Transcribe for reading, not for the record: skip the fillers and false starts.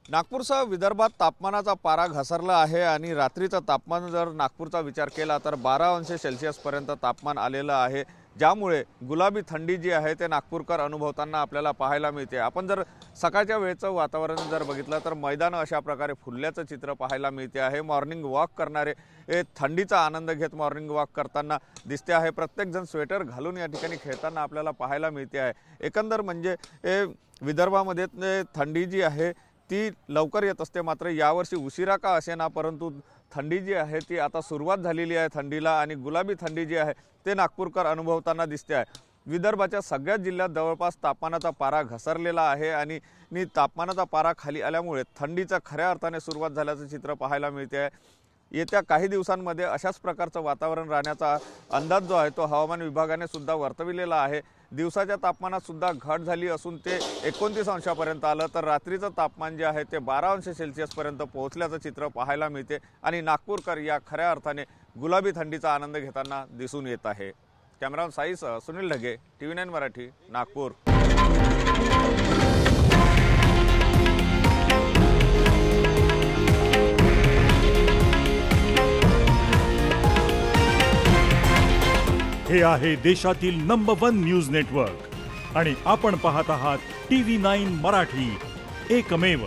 नागपूरसह विदर्भात तापमानाचा पारा घसरला आहे आणि रात्रीचं तापमान जर नागपूरचा विचार केला तर 12 अंश सेल्सिअस पर्यंत तापमान आलेलं आहे, ज्यामुळे गुलाबी थंडी जी आहे ते नागपूरकर अनुभवताना आपल्याला पाहायला मिळते। आपण जर सकाळच्या वेळेचं वातावरण जर बघितलं तर मैदान अशा प्रकारे फुलल्याचं चित्र पाहायला मिळते आहे। मॉर्निंग वॉक करणारे हे थंडीचा आनंद घेत मॉर्निंग वॉक करताना दिसते आहे। प्रत्येक जण स्वेटर घालून या ठिकाणी खेळताना आपल्याला पाहायला मिळते आहे। एकंदर म्हणजे विदर्भामध्ये थंडी जी आहे ती लवकर येत असते, मात्र यावर्षी उशिरा का असेना परंतु थंडी जी आहे ती आता सुरुवात झालेली आहे थंडीला आणि गुलाबी थंडी जी आहे ते नागपूरकर अनुभवताना दिसते आहे। विदर्भाच्या सगळ्या जिल्ह्यात जवळपास तापमानाचा पारा घसरलेला आहे आणि तापमानाचा पारा खाली आल्यामुळे थंडीचा खऱ्या अर्थाने सुरुवात झाल्याचं चित्र पाहायला मिळते आहे। येत्या काही दिवसांमध्ये अशाच प्रकारचं वातावरण राहण्याचा अंदाज जो आहे तो हवामान विभागाने सुद्धा वर्तविलेला आहे। दिवसाच्या तापमानात सुद्धा घट झाली असून ते 29 अंशापर्यंत आलं, तर रात्रीचं तापमान जे आहे ते 12 अंश सेल्सिअस पर्यंत पोहोचल्याचं चित्र पाहायला मिळते आणि नागपूरकर या खऱ्या अर्थाने गुलाबी थंडीचा आनंद घेताना दिसून येत आहे। कॅमेरामन साईसह सुनील ढगे, TV9 मराठी, नागपूर। हे आहे देशातील नंबर 1 न्यूज नेटवर्क आणि आपण पाहत आहात TV9 मराठी, एकमेव।